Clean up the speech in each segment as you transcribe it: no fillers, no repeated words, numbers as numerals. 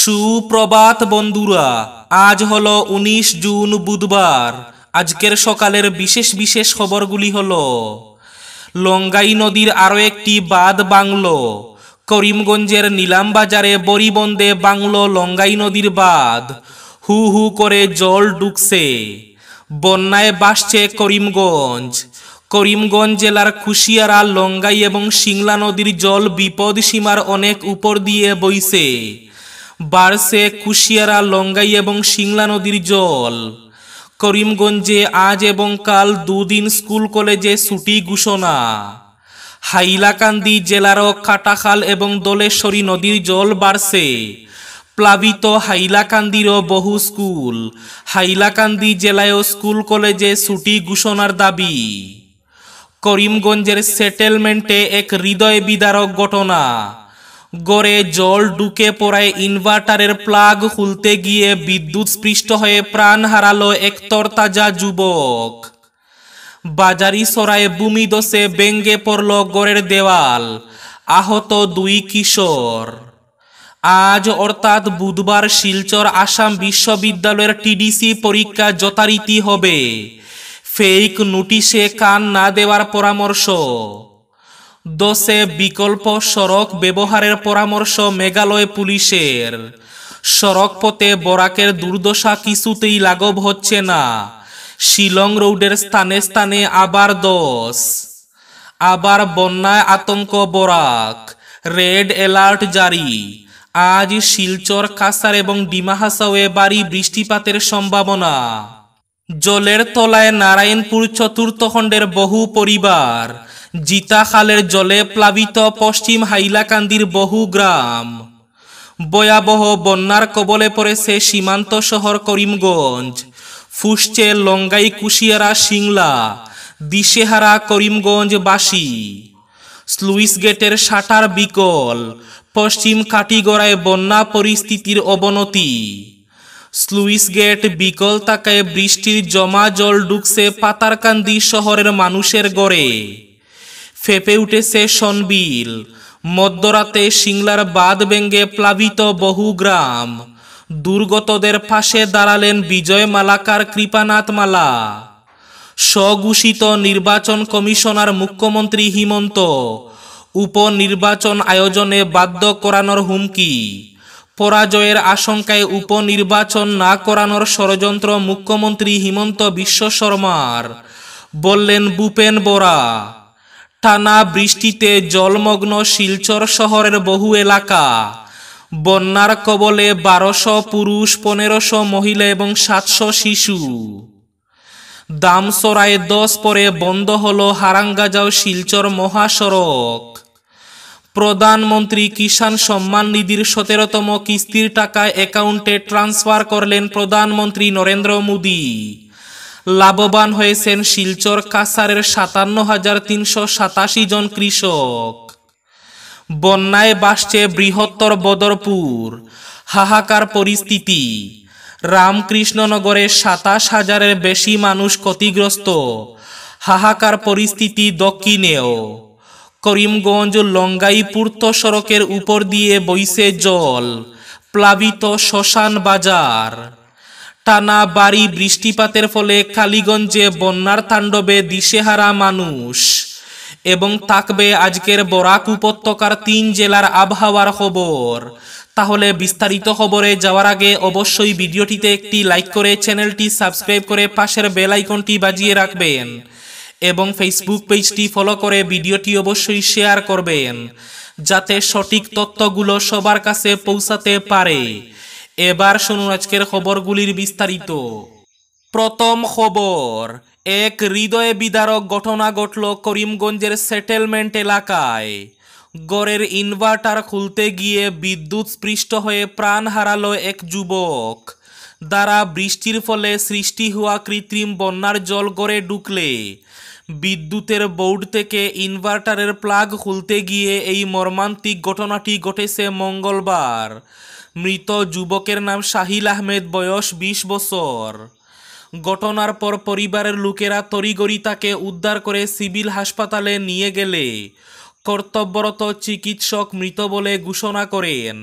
সুপ্রভাত বন্ধুরা, আজ হলো 19 জুন বুধবার। আজকের সকালের বিশেষ বিশেষ খবরগুলি হলো: লঙ্গাই নদীর আরও একটি বাঁধ ভাঙল। করিমগঞ্জের নিলামবাজারে বরিবন্দে ভাঙল লঙ্গাই নদীর বাঁধ। হু হু করে জল ঢুকছে। বন্যায় ভাসছে করিমগঞ্জ। করিমগঞ্জ জেলার কুশিয়ারা, লঙ্গাই এবং সিংলা নদীর জল বিপদ সীমার অনেক উপর দিয়ে বইছে। বাড়ছে কুশিয়ারা, লঙ্গাই এবং সিংলা নদীর জল। করিমগঞ্জে আজ এবং কাল দুদিন স্কুল কলেজে ছুটি ঘোষণা। হাইলাকান্দি জেলারও কাটাখাল এবং দোলেশ্বরী নদীর জল বাড়ছে। প্লাবিত হাইলাকান্দিরও বহু স্কুল। হাইলাকান্দি জেলায়ও স্কুল কলেজে ছুটি ঘোষণার দাবি। করিমগঞ্জের সেটেলমেন্টে এক হৃদয় বিদারক ঘটনা। গড়ে জল ঢুকে পড়ায় ইনভার্টারের প্লাগ খুলতে গিয়ে বিদ্যুৎ স্পৃষ্ট হয়ে প্রাণ হারালো এক তরতাজা যুবক। বাজারিছড়ায় ভূমিধসে ভেঙে পড়ল গড়ের দেওয়াল। আহত 2 কিশোর। আজ অর্থাৎ বুধবার শিলচর আসাম বিশ্ববিদ্যালয়ের টিডিসি পরীক্ষা যথারীতি হবে। ফেক নোটিশে কান না দেওয়ার পরামর্শ। 10 বিকল্প সড়ক ব্যবহারের পরামর্শ মেঘালয় পুলিশের। সড়ক পথে বরাকের দুর্দশা কিছুতেই লাঘব হচ্ছে না। শিলং রোডের স্থানে স্থানে আবার 10। আবার বন্যায় আতঙ্ক বরাক। রেড অ্যালার্ট জারি। আজ শিলচর, কাছাড় এবং ডিমা হাসাওয়ে ভারী বৃষ্টিপাতের সম্ভাবনা। জলের তলায় নারায়ণপুর চতুর্থ খণ্ডের বহু পরিবার। জিতাখালের জলে প্লাবিত পশ্চিম হাইলাকান্দির বহু গ্রাম। ভয়াবহ বন্যার কবলে পড়েছে সীমান্ত শহর করিমগঞ্জ। ফুসছে লঙ্গাই, কুশিয়ারা, সিংলা। দিশেহারা করিমগঞ্জবাসী। স্লুইস গেটের শাটার বিকল। পশ্চিম কাটিগড়ায় বন্যা পরিস্থিতির অবনতি। স্লুইস গেট বিকল থাকায় বৃষ্টির জমা জল ঢুকছে পাতারকান্দি শহরের মানুষের ঘরে। ফেপে উঠেছে সনবিল। মধ্যরাতে সিংলার বাঁধ ভেঙে প্লাবিত বহু গ্রাম। দুর্গতদের পাশে দাঁড়ালেন বিজয় মালাকার, কৃপানাথ মালা। স্বঘোষিত নির্বাচন কমিশনার মুখ্যমন্ত্রী হিমন্ত। উপনির্বাচন আয়োজনে বাধ্য করানোর হুমকি। পরাজয়ের আশঙ্কায় উপনির্বাচন না করানোর ষড়যন্ত্র মুখ্যমন্ত্রী হিমন্ত বিশ্ব শর্মার, বললেন ভূপেন বরা। টানা বৃষ্টিতে জলমগ্ন শিলচর শহরের বহু এলাকা। বন্যার কবলে 1200 পুরুষ, 1500 মহিলা এবং 700 শিশু। দামসরায় 10 পরে বন্ধ হলো হারাঙ্গাজাও শিলচর মহাসড়ক। প্রধানমন্ত্রী কিষাণ সম্মান নিধির 17তম কিস্তির টাকা অ্যাকাউন্টে ট্রান্সফার করলেন প্রধানমন্ত্রী নরেন্দ্র মোদী। লাভবান হয়েছেন শিলচর, কাছাড়ের 57,387 জন কৃষক। বন্যায় ভাসছে বৃহত্তর বদরপুর। হাহাকার পরিস্থিতি। রামকৃষ্ণনগরে 27,000-এর বেশি মানুষ ক্ষতিগ্রস্ত। হাহাকার পরিস্থিতি দক্ষিণেও। করিমগঞ্জ লঙ্গাই পূর্ত সড়কের উপর দিয়ে বইছে জল। প্লাবিত শ্মশান বাজার। টানা ভারী বৃষ্টিপাতের ফলে কালীগঞ্জে বন্যার তাণ্ডবে দিশেহারা মানুষ। এবং থাকবে আজকের বরাক উপত্যকার 3 জেলার আবহাওয়ার খবর। তাহলে বিস্তারিত খবরে যাওয়ার আগে অবশ্যই ভিডিওটিতে একটি লাইক করে চ্যানেলটি সাবস্ক্রাইব করে পাশের বেল আইকনটি বাজিয়ে রাখবেন এবং ফেসবুক পেজটি ফলো করে ভিডিওটি অবশ্যই শেয়ার করবেন, যাতে সঠিক তথ্যগুলো সবার কাছে পৌঁছাতে পারে। এবার শুনুন আজকের খবরগুলির বিস্তারিত। প্রথম খবর, এক হৃদয় বিদারক ঘটনা ঘটল করিমগঞ্জের সেটেলমেন্ট এলাকায়। গড়ের ইনভার্টার খুলতে গিয়ে বিদ্যুৎ স্পৃষ্ট হয়ে প্রাণ হারালো এক যুবক। দ্বারা বৃষ্টির ফলে সৃষ্টি হওয়া কৃত্রিম বন্যার জল গড়ে ঢুকলে বিদ্যুতের বোর্ড থেকে ইনভার্টারের প্লাগ খুলতে গিয়ে এই মর্মান্তিক ঘটনাটি ঘটেছে মঙ্গলবার। মৃত যুবকের নাম সাহিল আহমেদ, বয়স 20 বছর। ঘটনার পর পরিবারের লোকেরা তড়িঘড়ি তাকে উদ্ধার করে সিভিল হাসপাতালে নিয়ে গেলে কর্তব্যরত চিকিৎসক মৃত বলে ঘোষণা করেন।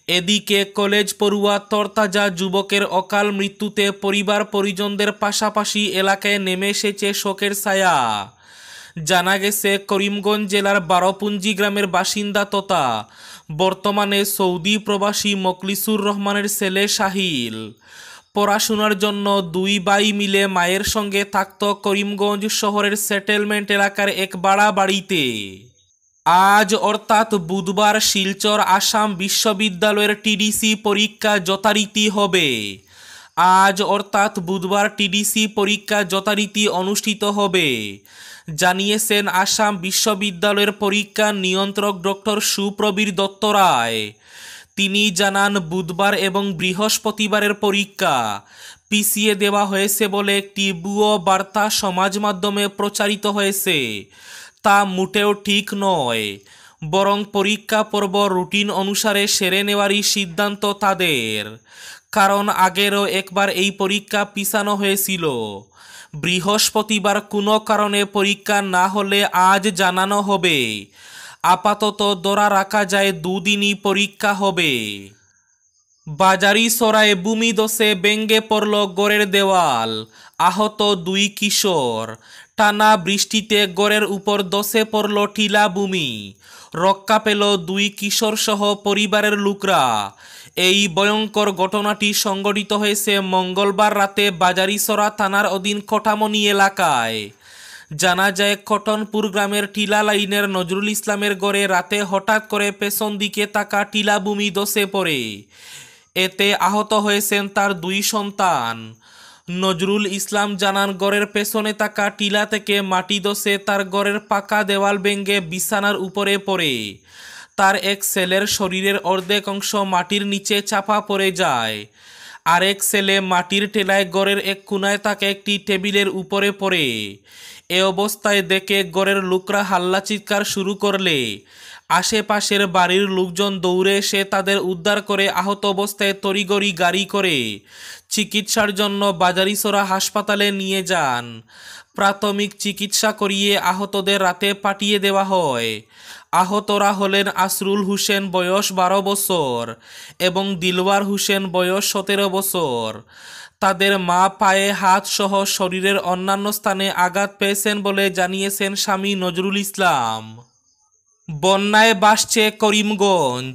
এদিকে কলেজ পড়ুয়া তরতাজা যুবকের অকাল মৃত্যুতে পরিবার পরিজনদের পাশাপাশি এলাকায় নেমে এসেছে শোকের ছায়া। জানা গেছে করিমগঞ্জ জেলার বারোপুঞ্জি গ্রামের বাসিন্দা তথা বর্তমানে সৌদি প্রবাসী মকলিসুর রহমানের ছেলে সাহিল পড়াশোনার জন্য দুই ভাই মিলে মায়ের সঙ্গে থাকত করিমগঞ্জ শহরের সেটেলমেন্ট এলাকার এক ভাড়া বাড়িতে। আজ অর্থাৎ বুধবার শিলচর আসাম বিশ্ববিদ্যালয়ের টিডিসি পরীক্ষা যথারীতি হবে। আজ অর্থাৎ বুধবার টিডিসি পরীক্ষা যথারীতি অনুষ্ঠিত হবে জানিয়েছেন আসাম বিশ্ববিদ্যালয়ের পরীক্ষা নিয়ন্ত্রক ডক্টর সুপ্রবীর দত্ত রায়। তিনি জানান, বুধবার এবং বৃহস্পতিবারের পরীক্ষা পিছিয়ে দেওয়া হয়েছে বলে একটি ভুয়ো বার্তা সমাজ মাধ্যমে প্রচারিত হয়েছে, তা মোটেও ঠিক নয়। বরং পরীক্ষা পর্ব রুটিন অনুসারে সেরে নেওয়ারই সিদ্ধান্ত তাদের, কারণ আগেরও একবার এই পরীক্ষা পিছানো হয়েছিল। বৃহস্পতিবার কোনো কারণে পরীক্ষা না হলে আজ জানানো হবে। আপাতত ধরা রাখা যায় দুদিনই পরীক্ষা হবে। বাজারিছড়ায় ভূমিধসে ভেঙে পড়ল গড়ের দেওয়াল, আহত দুই কিশোর। টানা বৃষ্টিতে গড়ের উপর ধসে পড়ল টিলা ভূমি, রক্ষা পেল দুই কিশোর সহ পরিবারের লোকরা। এই ভয়ঙ্কর ঘটনাটি সংঘটিত হয়েছে মঙ্গলবার রাতে বাজারিছড়া থানার অধীন কটামনি এলাকায়। জানা যায়, কটনপুর গ্রামের টিলা লাইনের নজরুল ইসলামের গড়ে রাতে হঠাৎ করে পেছন দিকে থাকা টিলা ভূমি ধসে পড়ে। এতে আহত হয়েছেন তার দুই সন্তান। নজরুল ইসলাম জানান, গড়ের পেছনে থাকা টিলা থেকে মাটি ধসে তার গড়ের পাকা দেওয়াল ভেঙে বিছানার উপরে পড়ে। তার এক ছেলের শরীরের অর্ধেক অংশ মাটির নিচে চাপা পড়ে যায়। আরেক ছেলে মাটির টেলায় গড়ের এক কোনায় থাকা একটি টেবিলের উপরে পড়ে। এ অবস্থায় দেখে গড়ের লোকরা হাল্লা চিৎকার শুরু করলে আশেপাশের বাড়ির লোকজন দৌড়ে এসে তাদের উদ্ধার করে আহত অবস্থায় তড়িঘড়ি গাড়ি করে চিকিৎসার জন্য বাজারিছড়া হাসপাতালে নিয়ে যান। প্রাথমিক চিকিৎসা করিয়ে আহতদের রাতে পাঠিয়ে দেওয়া হয়। আহতরা হলেন আসরুল হোসেন বয়স 12 বছর এবং দিলওয়ার হোসেন বয়স 17 বছর। তাদের মা পায়ে হাত সহ শরীরের অন্যান্য স্থানে আঘাত পেয়েছেন বলে জানিয়েছেন স্বামী নজরুল ইসলাম। বন্যায় ভাসছে করিমগঞ্জ।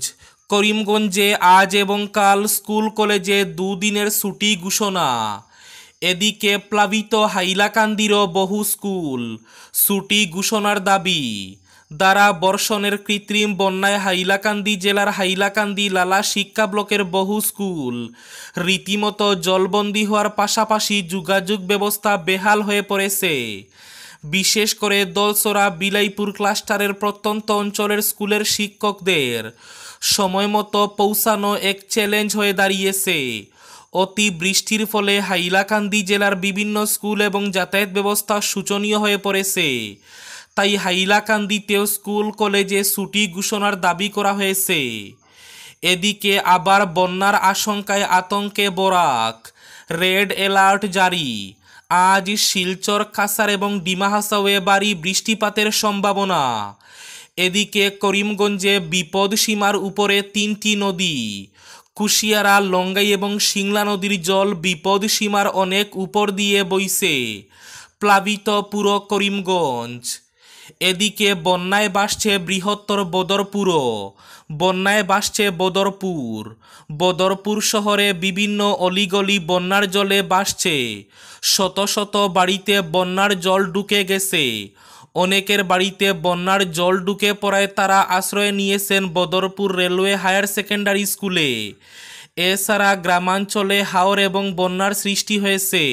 করিমগঞ্জে আজ এবং কাল স্কুল কলেজে দুদিনের ছুটি ঘোষণা। এদিকে প্লাবিত হাইলাকান্দিরও বহু স্কুল ছুটি ঘোষণার দাবি। দ্বারা বর্ষণের কৃত্রিম বন্যায় হাইলাকান্দি জেলার হাইলাকান্দি লালা শিক্ষা ব্লকের বহু স্কুল রীতিমতো জলবন্দী হওয়ার পাশাপাশি যোগাযোগ ব্যবস্থা বেহাল হয়ে পড়েছে। বিশেষ করে দলছড়া বিলাইপুর ক্লাস্টারের প্রত্যন্ত অঞ্চলের স্কুলের শিক্ষকদের সময়মতো পৌঁছানো এক চ্যালেঞ্জ হয়ে দাঁড়িয়েছে। অতি বৃষ্টির ফলে হাইলাকান্দি জেলার বিভিন্ন স্কুল এবং যাতায়াত ব্যবস্থা শোচনীয় হয়ে পড়েছে। তাই হাইলাকান্দিতেও স্কুল কলেজে ছুটি ঘোষণার দাবি করা হয়েছে। এদিকে আবার বন্যার আশঙ্কায় আতঙ্কে বরাক, রেড অ্যালার্ট জারি। আজ শিলচর, কাছাড় এবং ডিমা হাসাওয়ে ভারী বৃষ্টিপাতের সম্ভাবনা। এদিকে করিমগঞ্জে বিপদ সীমার উপরে 3টি নদী, কুশিয়ারা, লঙ্গাই এবং সিংলা নদীর জল বিপদ সীমার অনেক উপর দিয়ে বইছে। প্লাবিত পুরো করিমগঞ্জ। এদিকে বন্যায় ভাসছে বৃহত্তর বদরপুরও। বন্যায় ভাসছে বদরপুর। বদরপুর শহরে বিভিন্ন অলিগলি বন্যার জলে ভাসছে। শত শত বাড়িতে বন্যার জল ঢুকে গেছে। অনেকের বাড়িতে বন্যার জল ঢুকে পড়ায় তারা আশ্রয় নিয়েছেন বদরপুর রেলওয়ে হায়ার সেকেন্ডারি স্কুলে। এছাড়া গ্রামাঞ্চলে হাওর এবং বন্যার সৃষ্টি হয়েছে।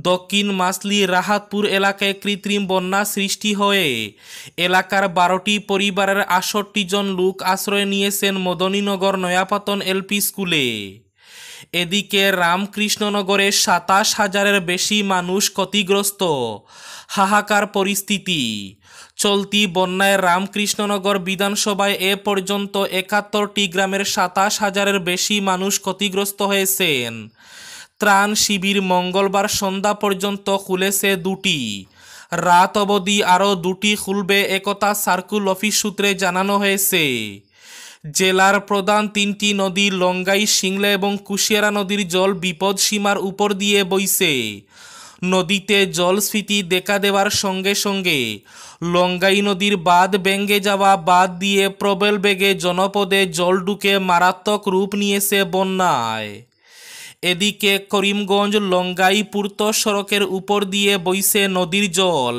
দক্ষিণ মাসলি রাহাতপুর এলাকায় কৃত্রিম বন্যা সৃষ্টি হয়ে এলাকার 12টি পরিবারের 68 জন লোক আশ্রয় নিয়েছেন মদনীনগর নয়াপতন এলপি স্কুলে। এদিকে রামকৃষ্ণনগরে 27,000-এর বেশি মানুষ ক্ষতিগ্রস্ত। হাহাকার পরিস্থিতি। চলতি বন্যায় রামকৃষ্ণনগর বিধানসভায় এ পর্যন্ত 71টি গ্রামের 27,000-এর বেশি মানুষ ক্ষতিগ্রস্ত হয়েছেন। ত্রাণ শিবির মঙ্গলবার সন্ধ্যা পর্যন্ত খুলেছে 2টি। রাত অবধি আরও 2টি খুলবে একথা সার্কুল অফিস সূত্রে জানানো হয়েছে। জেলার প্রধান 3টি নদী লঙ্গাই, সিংলা এবং কুশিয়ারা নদীর জল বিপদ সীমার উপর দিয়ে বইছে। নদীতে জলস্ফীতি দেখা দেওয়ার সঙ্গে সঙ্গে লঙ্গাই নদীর বাঁধ ভেঙে যাওয়া বাঁধ দিয়ে প্রবল বেগে জনপদে জল ঢুকে মারাত্মক রূপ নিয়েছে বন্যায়। এদিকে করিমগঞ্জ লঙ্গাই পূর্ত সড়কের উপর দিয়ে বইছে নদীর জল।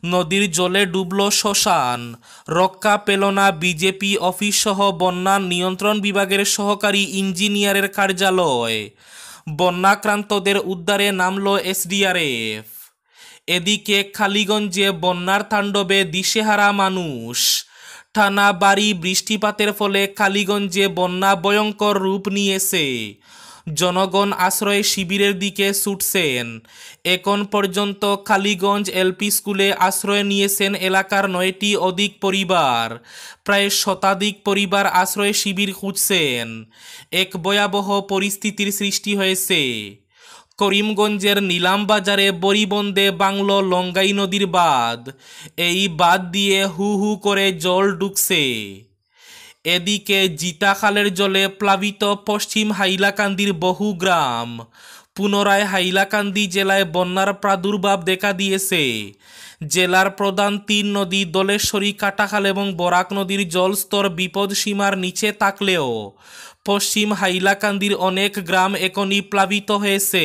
নদীর জলে ডুবল শ্মশান, রক্ষা পেল না বিজেপি অফিস সহ বন্যা নিয়ন্ত্রণ বিভাগের সহকারী ইঞ্জিনিয়ারের কার্যালয়। বন্যাক্রান্তদের উদ্ধারে নামল এসডিআরএফ। এদিকে খালিগঞ্জে বন্যার তাণ্ডবে দিশেহারা মানুষ। টানা ভারী বৃষ্টিপাতের ফলে খালিগঞ্জে বন্যা ভয়ঙ্কর রূপ নিয়েছে। জনগণ আশ্রয় শিবিরের দিকে ছুটছেন। এখন পর্যন্ত খালিগঞ্জ এলপি স্কুলে আশ্রয় নিয়েছেন এলাকার 9টি অধিক পরিবার। প্রায় শতাধিক পরিবার আশ্রয় শিবির খুঁজছেন। এক ভয়াবহ পরিস্থিতির সৃষ্টি হয়েছে। করিমগঞ্জের নিলামবাজারে বরিবন্দে বাংলো লঙ্গাই নদীর বাঁধ। এই বাঁধ দিয়ে হু হু করে জল ঢুকছে। এদিকে জিতাখালের জলে প্লাবিত পশ্চিম হাইলাকান্দির বহু গ্রাম। পুনরায় হাইলাকান্দি জেলায় বন্যার প্রাদুর্ভাব দেখা দিয়েছে। জেলার প্রধান 3 নদী দলেশ্বরী, কাটাখাল এবং বরাক নদীর জলস্তর বিপদ সীমার নিচে থাকলেও পশ্চিম হাইলাকান্দির অনেক গ্রাম এখনই প্লাবিত হয়েছে।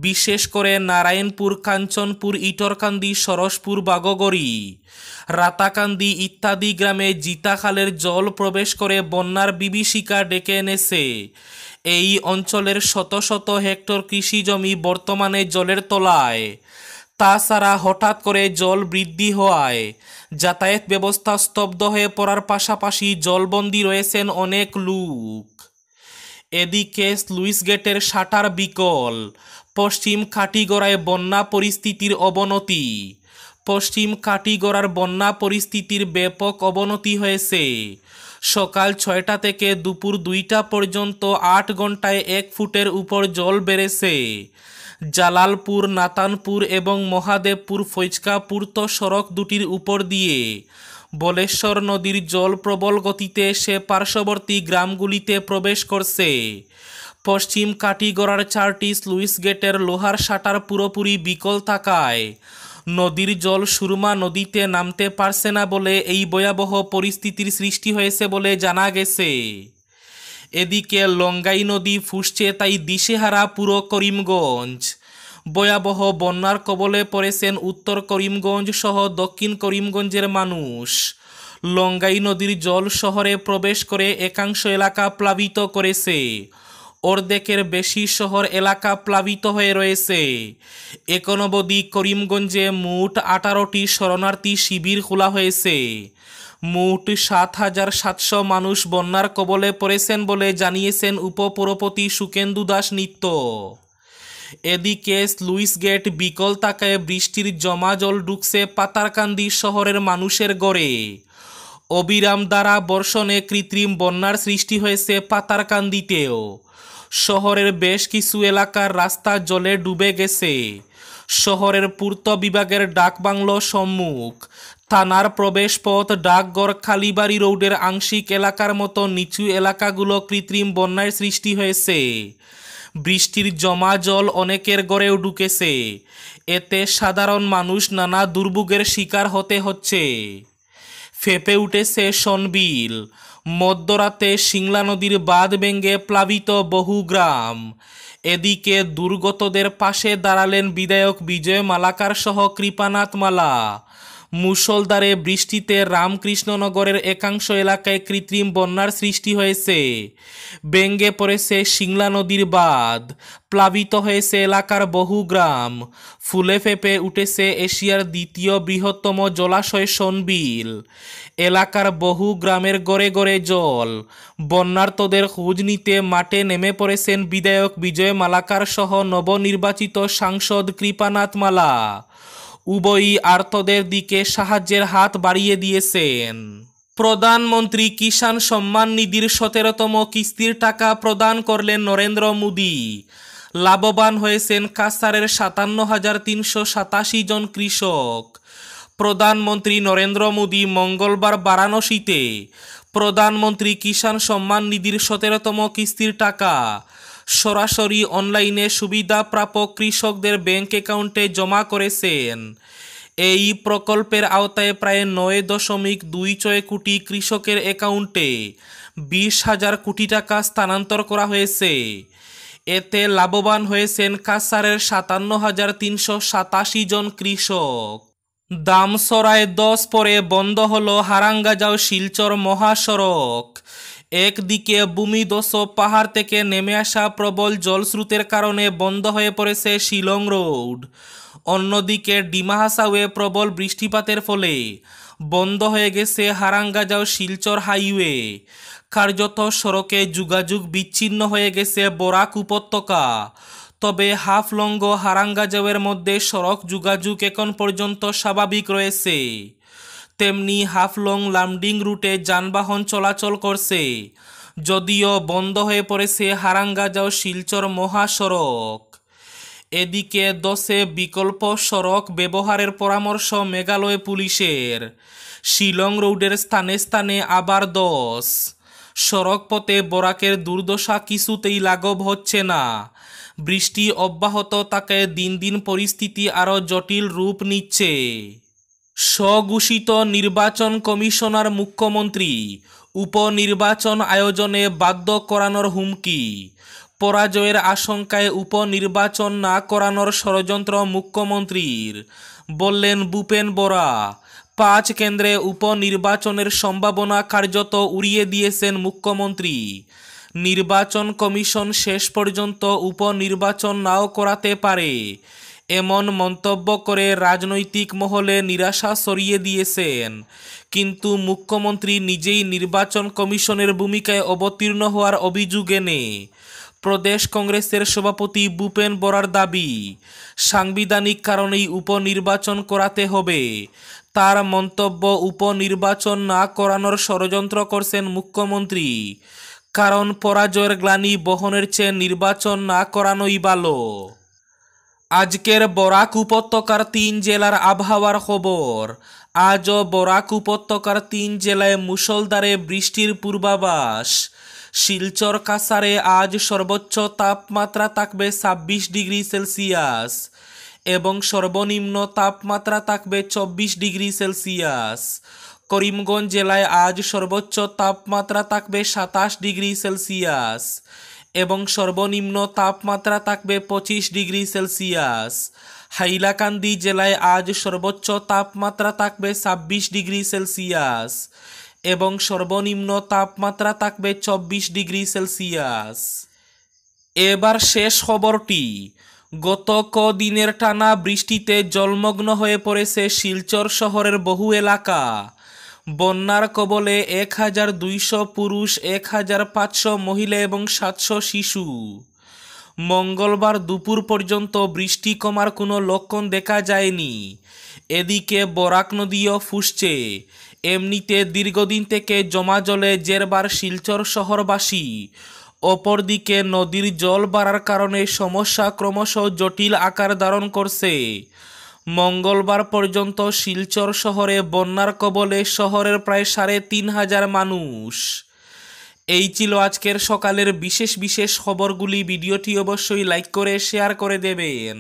বিশেষ করে নারায়ণপুর, কাঞ্চনপুর, ইটরকান্দি, সরসপুর, বাগগড়ি, রাতাকান্দি ইত্যাদি গ্রামে জিতাখালের জল প্রবেশ করে বন্যার বিভীষিকা ডেকে এনেছে। এই অঞ্চলের শত শত হেক্টর কৃষি জমি বর্তমানে জলের তলায়। তাছাড়া হঠাৎ করে জল বৃদ্ধি হওয়ায় যাতায়াত ব্যবস্থা স্তব্ধ হয়ে পড়ার পাশাপাশি জলবন্দী রয়েছেন অনেক লোক। এদিকে স্লুইস গেটের শাটার বিকল। পশ্চিম কাটিগড়ায় বন্যা পরিস্থিতির অবনতি। পশ্চিম কাটিগড়ার বন্যা পরিস্থিতির ব্যাপক অবনতি হয়েছে। সকাল 6টা থেকে দুপুর 2টা পর্যন্ত 8 ঘন্টায় 1 ফুটের উপর জল বেড়েছে। জালালপুর, নাতানপুর এবং মহাদেবপুর ফৈজকা পূর্ত সড়ক দুটির উপর দিয়ে বলেশ্বর নদীর জল প্রবল গতিতে এসে পার্শ্ববর্তী গ্রামগুলিতে প্রবেশ করছে। পশ্চিম কাটিগড়ার 4টি স্লুইস গেটের লোহার শাটার পুরোপুরি বিকল থাকায় নদীর জল সুরমা নদীতে নামতে পারছে না বলে এই ভয়াবহ পরিস্থিতির সৃষ্টি হয়েছে বলে জানা গেছে। এদিকে লঙ্গাই নদী ফুসছে, তাই দিশেহারা পুরো করিমগঞ্জ। ভয়াবহ বন্যার কবলে পড়েছেন উত্তর করিমগঞ্জ সহ দক্ষিণ করিমগঞ্জের মানুষ। লঙ্গাই নদীর জল শহরে প্রবেশ করে একাংশ এলাকা প্লাবিত করেছে। অর্ধেকের বেশি শহর এলাকা প্লাবিত হয়ে রয়েছে। এখন অবধি করিমগঞ্জে মোট 18টি শরণার্থী শিবির খোলা হয়েছে। মোট 7,700 মানুষ বন্যার কবলে পড়েছেন বলে জানিয়েছেন উপপুরপতি সুকেন্দু দাস নিত্য। এদিকে স্লুইস গেট বিকল থাকায় বৃষ্টির জমা জল ঢুকছে পাতারকান্দি শহরের মানুষের ঘরে। অবিরাম দ্বারা বর্ষণে কৃত্রিম বন্যার সৃষ্টি হয়েছে পাতারকান্দিতেও। শহরের বেশ কিছু এলাকার রাস্তা জলে ডুবে গেছে। শহরের পূর্ত বিভাগের ডাকবাংলো সম্মুখ, থানার প্রবেশপথ, ডাকঘর, কালীবাড়ি রোডের আংশিক এলাকার মতো নিচু এলাকাগুলো কৃত্রিম বন্যার সৃষ্টি হয়েছে। বৃষ্টির জমা জল অনেকের ঘরেও ঢুকেছে। এতে সাধারণ মানুষ নানা দুর্ভোগের শিকার হতে হচ্ছে। ফেঁপে উঠেছে সনবিল। মধ্যরাতে সিংলা নদীর বাঁধ ভেঙে প্লাবিত বহু গ্রাম। এদিকে দুর্গতদের পাশে দাঁড়ালেন বিধায়ক বিজয় মালাকার সহ কৃপানাথ মালা। মুষলধারে বৃষ্টিতে রামকৃষ্ণনগরের একাংশ এলাকায় কৃত্রিম বন্যার সৃষ্টি হয়েছে। ভেঙে পড়েছে সিংলা নদীর বাঁধ। প্লাবিত হয়েছে এলাকার বহু গ্রাম। ফুলে ফেঁপে উঠেছে এশিয়ার দ্বিতীয় বৃহত্তম জলাশয় সনবিল। এলাকার বহু গ্রামের গড়ে গড়ে জল। বন্যার্তদের খোঁজ নিতে মাঠে নেমে পড়েছেন বিধায়ক বিজয় মালাকার সহ নবনির্বাচিত সাংসদ কৃপানাথ মালা। উভয়ই আর্তদের দিকে সাহায্যের হাত বাড়িয়ে দিয়েছেন। প্রধানমন্ত্রী কিষাণ সম্মান নিধির 17তম কিস্তির টাকা প্রদান করলেন নরেন্দ্র মোদী। লাভবান হয়েছেন কাছাড়ের ৫৭,৩৮৭ জন কৃষক। প্রধানমন্ত্রী নরেন্দ্র মোদী মঙ্গলবার বারাণসীতে প্রধানমন্ত্রী কিষাণ সম্মান নিধির ১৭তম কিস্তির টাকা সরাসরি অনলাইনে সুবিধাপ্রাপক কৃষকদের ব্যাংক অ্যাকাউন্টে জমা করেছেন। এই প্রকল্পের আওতায় প্রায় ৯.২৬ কোটি কৃষকের অ্যাকাউন্টে ২০,০০০ কোটি টাকা স্থানান্তর করা হয়েছে। এতে লাভবান হয়েছেন কাছাড়ের ৫৭,৩৮৭ জন কৃষক। দামসরায় ১০ পরে বন্ধ হলো হারাঙ্গাজাও শিলচর মহাসড়ক। একদিকে ভূমিধস পাহাড় থেকে নেমে আসা প্রবল জলস্রোতের কারণে বন্ধ হয়ে পড়েছে শিলং রোড, অন্যদিকে ডিমা হাসাওয়ে প্রবল বৃষ্টিপাতের ফলে বন্ধ হয়ে গেছে হারাঙ্গাজাও শিলচর হাইওয়ে। কার্যত সড়কে যোগাযোগ বিচ্ছিন্ন হয়ে গেছে বরাক উপত্যকা। তবে হাফলং হারাঙ্গাজাওয়ের মধ্যে সড়ক যোগাযোগ এখন পর্যন্ত স্বাভাবিক রয়েছে। তেমনি হাফলং লামডিং রুটে যানবাহন চলাচল করছে, যদিও বন্ধ হয়ে পড়েছে হারাঙ্গাজাও শিলচর মহাসড়ক। এদিকে ১০-এ বিকল্প সড়ক ব্যবহারের পরামর্শ মেঘালয় পুলিশের। শিলং রোডের স্থানে স্থানে আবার ১০। সড়ক পথে বরাকের দুর্দশা কিছুতেই লাঘব হচ্ছে না। বৃষ্টি অব্যাহত থাকায় দিন দিন পরিস্থিতি আরও জটিল রূপ নিচ্ছে। স্বঘোষিত নির্বাচন কমিশনার মুখ্যমন্ত্রী উপনির্বাচন আয়োজনে বাধ্য করানোর হুমকি। পরাজয়ের আশঙ্কায় উপনির্বাচন না করানোর ষড়যন্ত্র মুখ্যমন্ত্রীর, বললেন ভূপেন বরা। ৫ কেন্দ্রে উপনির্বাচনের সম্ভাবনা কার্যত উড়িয়ে দিয়েছেন মুখ্যমন্ত্রী। নির্বাচন কমিশন শেষ পর্যন্ত উপনির্বাচন নাও করাতে পারে, এমন মন্তব্য করে রাজনৈতিক মহলে নিরাশা ছড়িয়ে দিয়েছেন। কিন্তু মুখ্যমন্ত্রী নিজেই নির্বাচন কমিশনের ভূমিকায় অবতীর্ণ হওয়ার অভিযোগ এনে প্রদেশ কংগ্রেসের সভাপতি ভূপেন বরার দাবি, সাংবিধানিক কারণেই উপনির্বাচন করাতে হবে। তার মন্তব্য, উপনির্বাচন না করানোর ষড়যন্ত্র করছেন মুখ্যমন্ত্রী, কারণ পরাজয়ের গ্লানি বহনের চেয়ে নির্বাচন না করানোই ভালো। আজকের বরাক উপত্যকার ৩ জেলার আবহাওয়ার খবর। আজও বরাক উপত্যকার ৩ জেলায় মুষলধারে বৃষ্টির পূর্বাভাস। শিলচর কাছাড়ে আজ সর্বোচ্চ তাপমাত্রা থাকবে ২৬ ডিগ্রি সেলসিয়াস এবং সর্বনিম্ন তাপমাত্রা থাকবে ২৪ ডিগ্রি সেলসিয়াস। করিমগঞ্জ জেলায় আজ সর্বোচ্চ তাপমাত্রা থাকবে ২৭ ডিগ্রি সেলসিয়াস এবং সর্বনিম্ন তাপমাত্রা থাকবে ২৫ ডিগ্রি সেলসিয়াস। হাইলাকান্দি জেলায় আজ সর্বোচ্চ তাপমাত্রা থাকবে ২৬ ডিগ্রি সেলসিয়াস এবং সর্বনিম্ন তাপমাত্রা থাকবে ২৪ ডিগ্রি সেলসিয়াস। এবার শেষ খবরটি। গত কদিনের টানা বৃষ্টিতে জলমগ্ন হয়ে পড়েছে শিলচর শহরের বহু এলাকা। বন্যার কবলে ১,২০০ পুরুষ, ১,৫০০ মহিলা এবং ৭০০ শিশু। মঙ্গলবার দুপুর পর্যন্ত বৃষ্টি কমার কোনো লক্ষণ দেখা যায়নি। এদিকে বরাক নদীও ফুসছে। এমনিতে দীর্ঘদিন থেকে জমা জলে জেরবার শিলচর শহরবাসী। অপরদিকে নদীর জল বাড়ার কারণে সমস্যা ক্রমশ জটিল আকার ধারণ করছে। মঙ্গলবার পর্যন্ত শিলচর শহরে বন্যার কবলে শহরের প্রায় ৩,৫০০ মানুষ। এই ছিল আজকের সকালের বিশেষ খবরগুলি। ভিডিওটি অবশ্যই লাইক করে শেয়ার করে দেবেন।